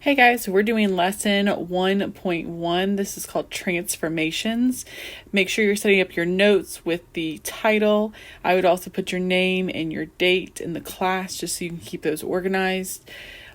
Hey guys, so we're doing lesson 1.1. This is called transformations. Make sure you're setting up your notes with the title. I would also put your name and your date in the class just so you can keep those organized.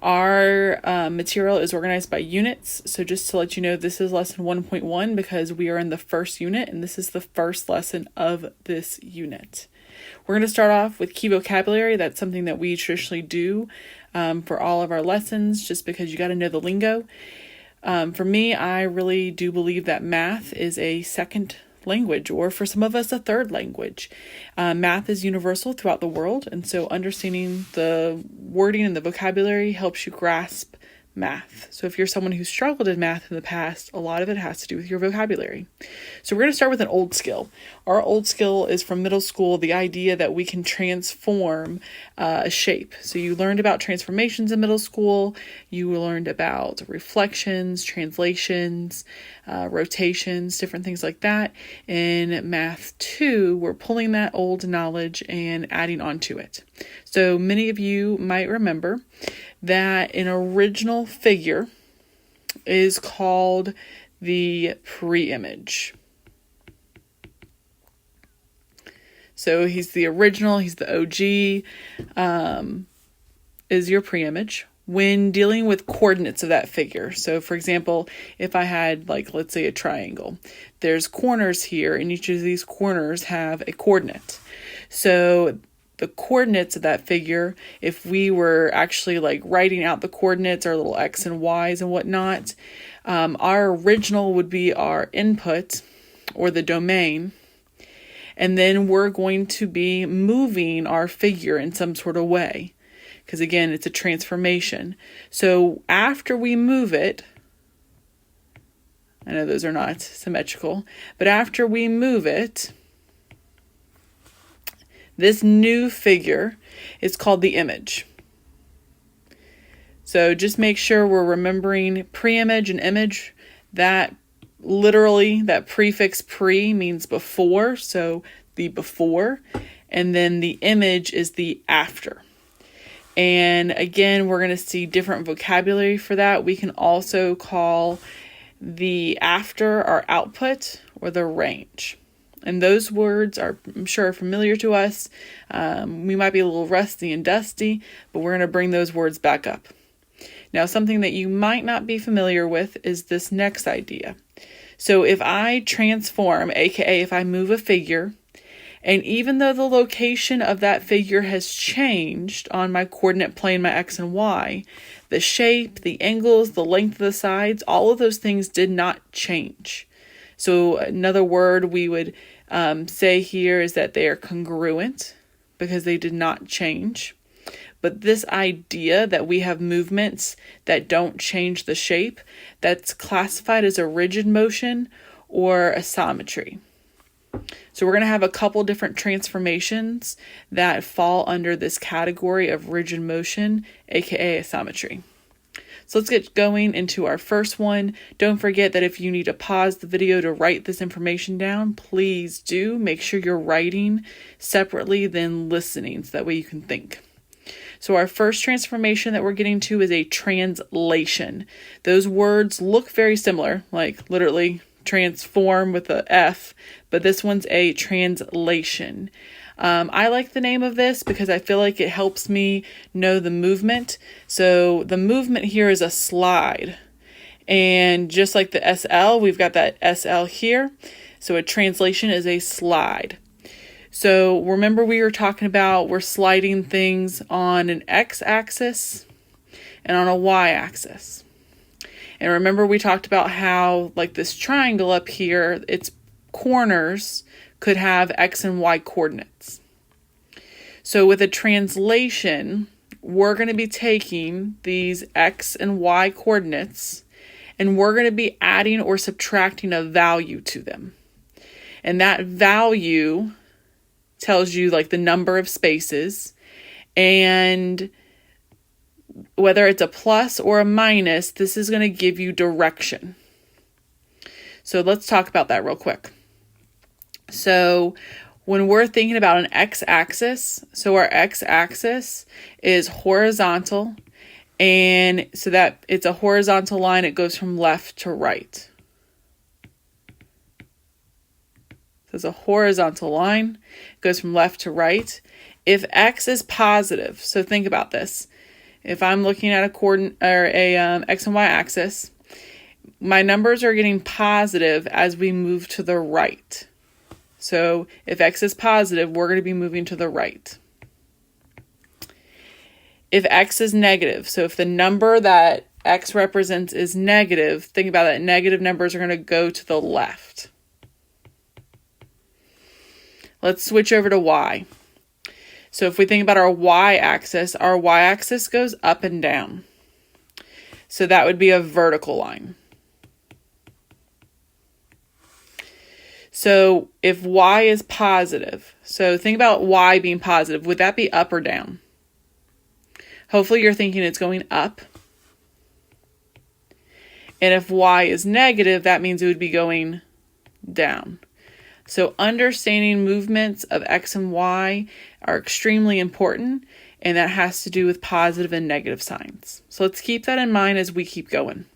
Our material is organized by units. So just to let you know, this is lesson 1.1 because we are in the first unit and this is the first lesson of this unit. We're going to start off with key vocabulary. That's something that we traditionally do for all of our lessons, just because you got to know the lingo. For me, I really do believe that math is a second language, or for some of us, a third language. Math is universal throughout the world, and so understanding the wording and the vocabulary helps you grasp math. So if you're someone who struggled in math in the past, a lot of it has to do with your vocabulary. So we're going to start with an old skill. Our old skill is from middle school, the idea that we can transform a shape. So you learned about transformations in middle school. You learned about reflections, translations, rotations, different things like that. In Math 2, we're pulling that old knowledge and adding on to it. So many of you might remember that an original figure is called the pre-image. So he's the original, he's the OG, is your pre-image when dealing with coordinates of that figure. So for example, if I had, let's say a triangle, there's corners here, and each of these corners have a coordinate. So the coordinates of that figure, if we were actually writing out the coordinates, our little X and Y's and whatnot, our original would be our input or the domain. And then we're going to be moving our figure in some sort of way. Because again, it's a transformation. So after we move it, I know those are not symmetrical, but after we move it, this new figure is called the image. So just make sure we're remembering pre-image and image. That literally, that prefix pre means before, so the before, and then the image is the after. And again, we're going to see different vocabulary for that. We can also call the after our output or the range. And those words are, I'm sure, familiar to us. We might be a little rusty and dusty, but we're going to bring those words back up. Now, something that you might not be familiar with is this next idea. So if I transform, aka if I move a figure, and even though the location of that figure has changed on my coordinate plane, my X and Y, the shape, the angles, the length of the sides, all of those things did not change. So another word we would say here is that they are congruent because they did not change. But this idea that we have movements that don't change the shape, that's classified as a rigid motion or a symmetry. So we're going to have a couple different transformations that fall under this category of rigid motion, aka asymmetry. So let's get going into our first one. Don't forget that if you need to pause the video to write this information down, please do. Make sure you're writing separately than listening so that way you can think. So our first transformation that we're getting to is a translation. Those words look very similar, like literally transform with a F, but this one's a translation. I like the name of this because I feel like it helps me know the movement. So the movement here is a slide. And just like the SL, we've got that SL here. So a translation is a slide. So remember we were talking about we're sliding things on an X-axis and on a Y-axis. And remember we talked about how this triangle up here, its corners could have X and Y coordinates. So with a translation, we're going to be taking these X and Y coordinates and we're going to be adding or subtracting a value to them. And that value tells you the number of spaces, and whether it's a plus or a minus, this is going to give you direction. So let's talk about that real quick. So when we're thinking about an x-axis, so our x-axis is horizontal And so that it's a horizontal line, it goes from left to right. So it's a horizontal line, it goes from left to right. If x is positive, so think about this. If I'm looking at a coordinate or a x and y axis, my numbers are getting positive as we move to the right. So if x is positive, we're going to be moving to the right. If x is negative, so if the number that x represents is negative, think about that. Negative numbers are going to go to the left. Let's switch over to y. So if we think about our y-axis goes up and down. So that would be a vertical line. So if y is positive, so think about y being positive, would that be up or down? Hopefully you're thinking it's going up. And if y is negative, that means it would be going down. So understanding movements of x and y are extremely important, and that has to do with positive and negative signs. So let's keep that in mind as we keep going.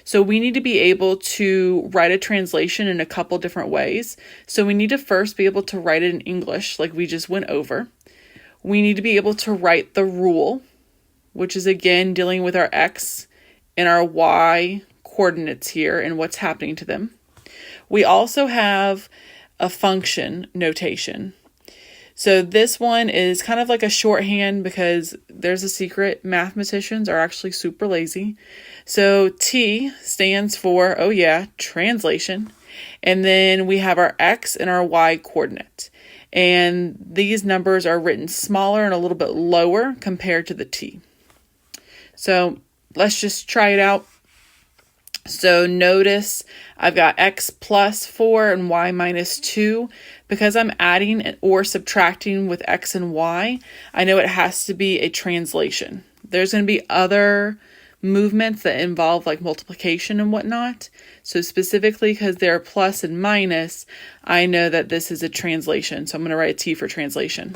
So we need to be able to write a translation in a couple different ways. So we need to first be able to write it in English, like we just went over. We need to be able to write the rule, which is again dealing with our x and our y coordinates here and what's happening to them. We also have a function notation. So this one is kind of like a shorthand because there's a secret. Mathematicians are actually super lazy. So T stands for, oh yeah, translation. And then we have our X and our Y coordinate. And these numbers are written smaller and a little bit lower compared to the T. So let's just try it out. So notice I've got x plus 4 and y minus 2. Because I'm adding or subtracting with x and y, I know it has to be a translation. There's going to be other movements that involve like multiplication and whatnot. So specifically because they're plus and minus, I know that this is a translation. So I'm going to write a T for translation.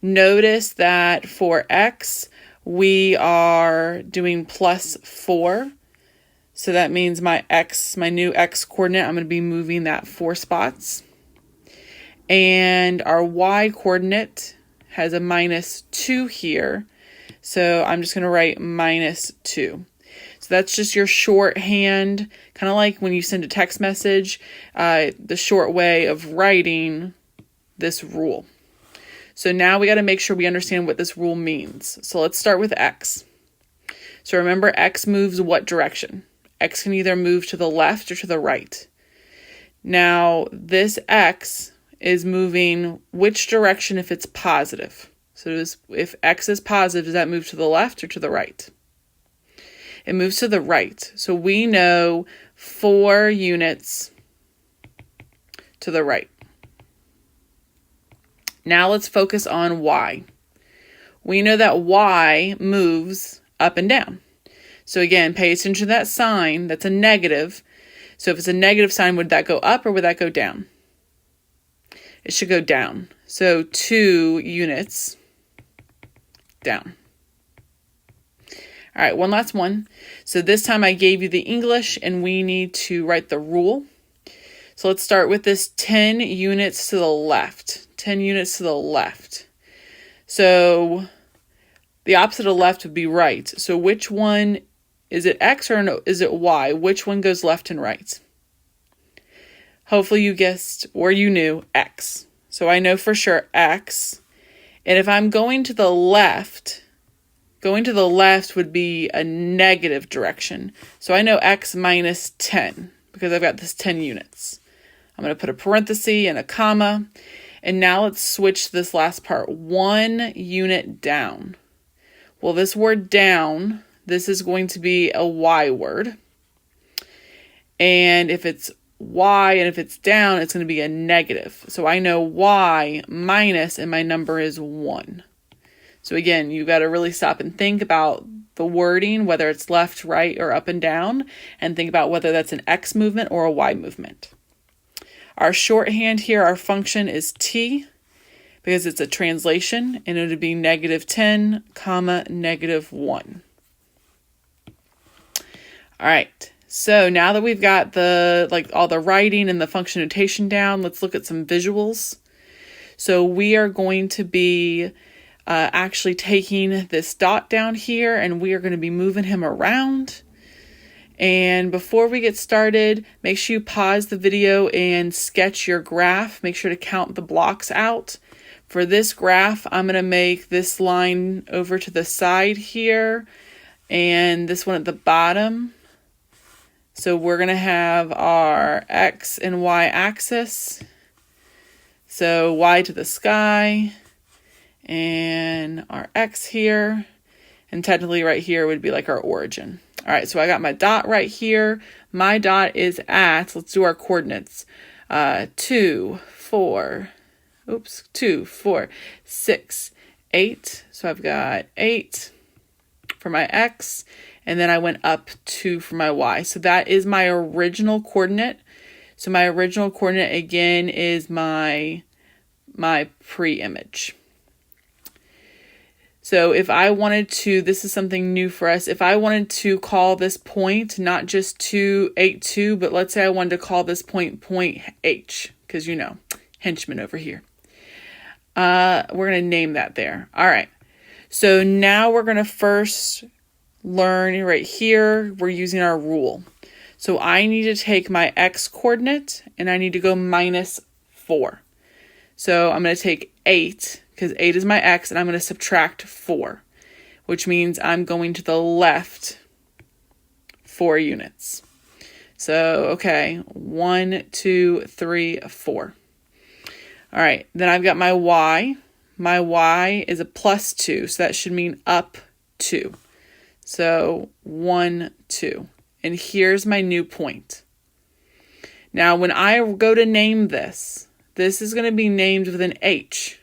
Notice that for x, we are doing plus 4. So that means my new x coordinate, I'm going to be moving that 4 spots. And our y coordinate has a minus 2 here. So I'm just going to write minus 2. So that's just your shorthand, kind of like when you send a text message, the short way of writing this rule. So now we got to make sure we understand what this rule means. So let's start with x. So remember, x moves what direction? X can either move to the left or to the right. Now, this x is moving which direction if it's positive? So if x is positive, does that move to the left or to the right? It moves to the right. So we know 4 units to the right. Now let's focus on y. We know that y moves up and down. So again, pay attention to that sign. That's a negative. So if it's a negative sign, would that go up or would that go down? It should go down. So 2 units down. All right, one last one. So this time I gave you the English and we need to write the rule. So let's start with this 10 units to the left. 10 units to the left. So the opposite of left would be right. So which one, is it X or no, is it Y? Which one goes left and right? Hopefully you guessed or you knew X. So I know for sure X. And if I'm going to the left would be a negative direction. So I know X minus 10 because I've got this 10 units. I'm going to put a parenthesis and a comma. And now let's switch this last part. 1 unit down. Well, this word down, this is going to be a Y word. And if it's Y and if it's down, it's going to be a negative. So I know Y minus and my number is 1. So again, you got to really stop and think about the wording, whether it's left, right, or up and down, and think about whether that's an X movement or a Y movement. Our shorthand here, our function is T, because it's a translation, and it would be -10, -1. All right. So now that we've got all the writing and the function notation down, let's look at some visuals. So we are going to be actually taking this dot down here, and we are going to be moving him around. And before we get started, make sure you pause the video and sketch your graph. Make sure to count the blocks out. For this graph, I'm going to make this line over to the side here and this one at the bottom. So we're going to have our X and Y axis. So Y to the sky and our X here. And technically right here would be like our origin. All right, so I got my dot right here. My dot is at, let's do our coordinates. 2, 4, 6, 8. So I've got 8 for my X. And then I went up 2 for my Y. So that is my original coordinate. So my original coordinate, again, is my pre-image. So if I wanted to, this is something new for us, if I wanted to call this point, not just 282, but let's say I wanted to call this point H, because henchman over here. We're going to name that there. All right. So now we're going to first learn right here, we're using our rule. So I need to take my X coordinate and I need to go -4. So I'm going to take 8 because 8 is my X and I'm going to subtract 4, which means I'm going to the left 4 units. So, okay, 1, 2, 3, 4. All right, then I've got my Y. My Y is a +2, so that should mean up 2. So 1, 2. And here's my new point. Now, when I go to name this is going to be named with an H.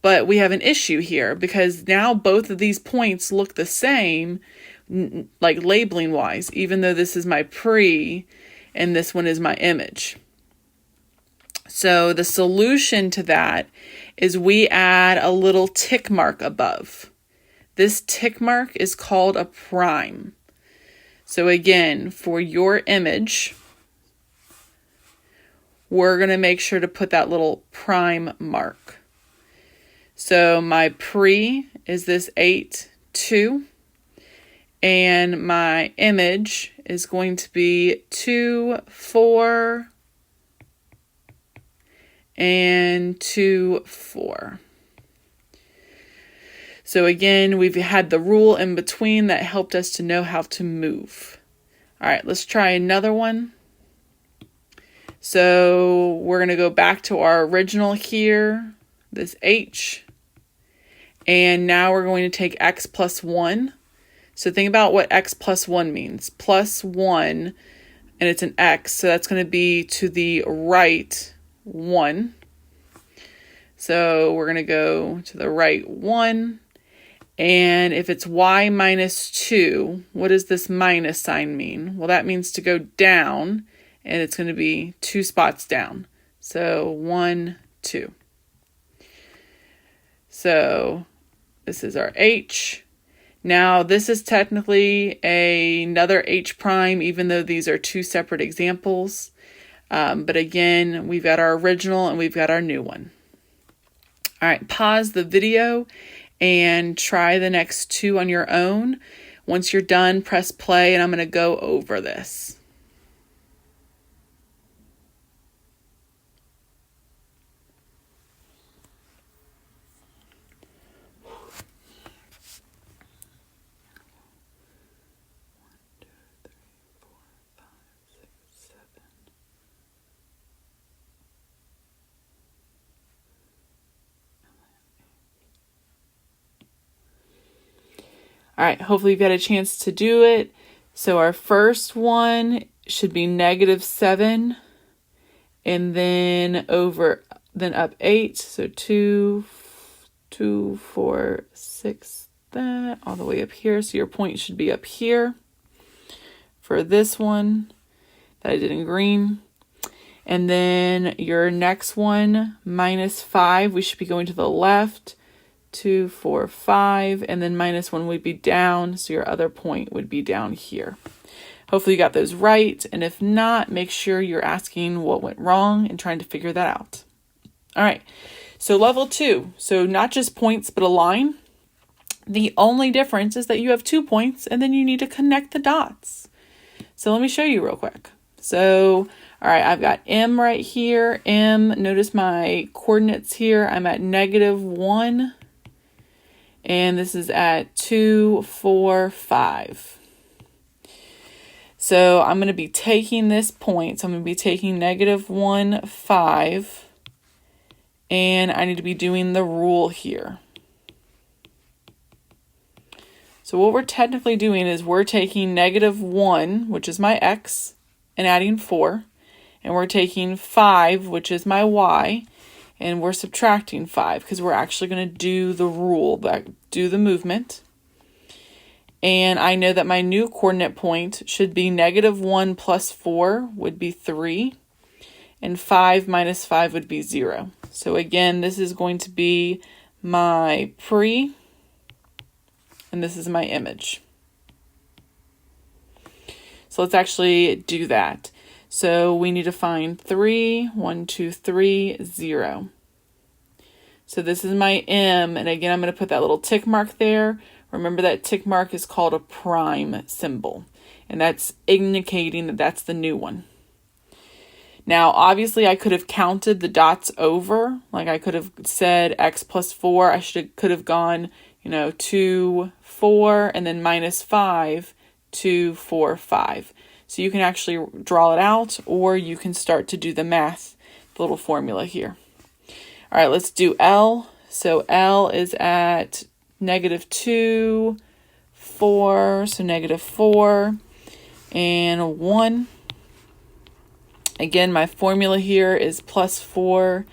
But we have an issue here because now both of these points look the same, like labeling wise, even though this is my pre and this one is my image. So the solution to that is we add a little tick mark above. This tick mark is called a prime. So again, for your image, we're going to make sure to put that little prime mark. So my pre is this 8, 2. And my image is going to be 2, 4, and 2, 4. So again, we've had the rule in between that helped us to know how to move. All right, let's try another one. So we're going to go back to our original here, this H. And now we're going to take X plus 1. So think about what X plus 1 means. Plus 1, and it's an X, so that's going to be to the right 1. So we're going to go to the right 1. And if it's Y minus 2, what does this minus sign mean? Well, that means to go down, and it's going to be 2 spots down. So 1, 2. So this is our H. Now, this is technically another H prime, even though these are 2 separate examples. But again, we've got our original and we've got our new one. All right, pause the video and try the next 2 on your own. Once you're done, press play, and I'm going to go over this. All right, hopefully you've got a chance to do it. So our first one should be -7, and then up 8. So 2, 4, 6, that all the way up here. So your point should be up here for this one that I did in green. And then your next one, -5, we should be going to the left. 2, 4, 5, and then -1 would be down, so your other point would be down here. Hopefully you got those right, and if not, make sure you're asking what went wrong and trying to figure that out. All right, so level 2, so not just points but a line. The only difference is that you have 2 points and then you need to connect the dots. So let me show you real quick. So, all right, I've got M right here. M, notice my coordinates here. I'm at -1, and this is at 2, 4, 5. So I'm going to be taking this point. So I'm going to be taking -1, 5, and I need to be doing the rule here. So what we're technically doing is we're taking -1, which is my x, and adding 4. And we're taking 5, which is my y, and we're subtracting 5 because we're actually going to do the rule, do the movement. And I know that my new coordinate point should be -1 plus 4 would be 3, and 5 minus 5 would be 0. So again, this is going to be my pre, and this is my image. So let's actually do that. So we need to find 3, 1, 2, 3, 0. So this is my M, and again, I'm going to put that little tick mark there. Remember that tick mark is called a prime symbol, and that's indicating that that's the new one. Now, obviously, I could have counted the dots over. Like I could have said x plus 4. Could have gone, 2, 4, and then -5, 2, 4, 5. So you can actually draw it out, or you can start to do the math, the little formula here. All right, let's do L. So L is at -2, 4, so -4, and 1. Again, my formula here is +4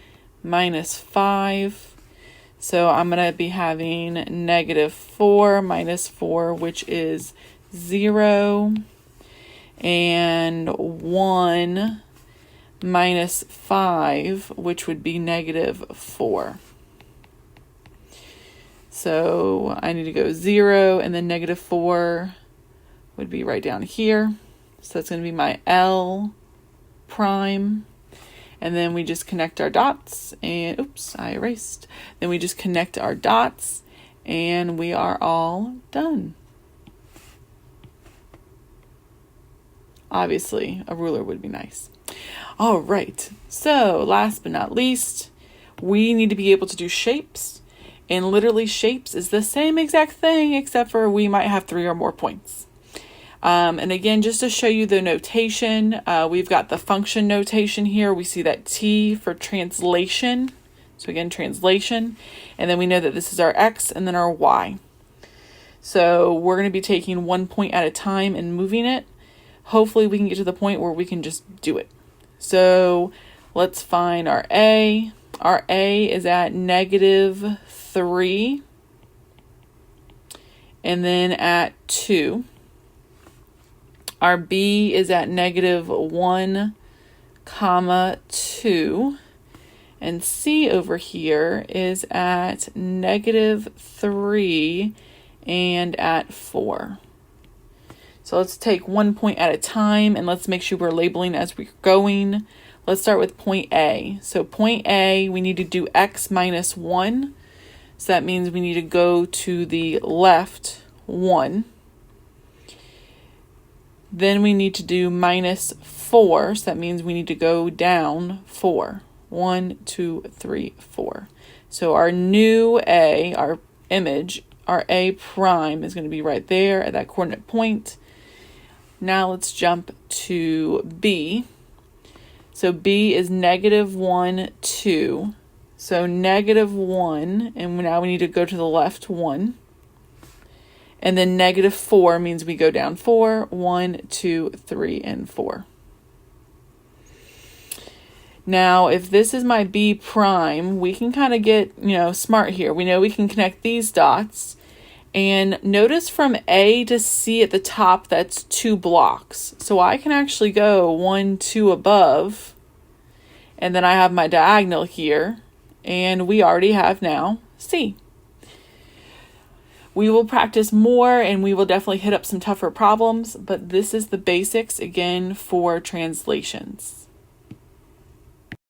minus 5. So I'm going to be having -4 minus 4, which is 0, and 1 minus 5, which would be -4. So I need to go 0, and then -4 would be right down here. So that's going to be my L prime. And then we just connect our dots, and oops, I erased. Then we just connect our dots, and we are all done. Obviously, a ruler would be nice. All right, so last but not least, we need to be able to do shapes. And literally shapes is the same exact thing, except for we might have 3 or more points. And again, just to show you the notation, we've got the function notation here. We see that T for translation. So again, translation. And then we know that this is our X and then our Y. So we're going to be taking 1 point at a time and moving it. Hopefully we can get to the point where we can just do it. So let's find our A. Our A is at -3 and then at 2. Our B is at -1, 2, and C over here is at -3 and at 4. So let's take 1 point at a time, and let's make sure we're labeling as we're going. Let's start with point A. So point A, we need to do x minus 1. So that means we need to go to the left 1. Then we need to do -4, so that means we need to go down 4. 1, 2, 3, 4. So our new A, our image, our A prime is going to be right there at that coordinate point. Now let's jump to B. So B is -1, 2. So -1, and now we need to go to the left 1. And then -4 means we go down 4, 1, 2, 3, and 4. Now, if this is my B prime, we can kind of get, smart here. We know we can connect these dots. And notice from A to C at the top, that's 2 blocks. So I can actually go 1, 2 above. And then I have my diagonal here. And we already have now C. We will practice more and we will definitely hit up some tougher problems, but this is the basics again for translations.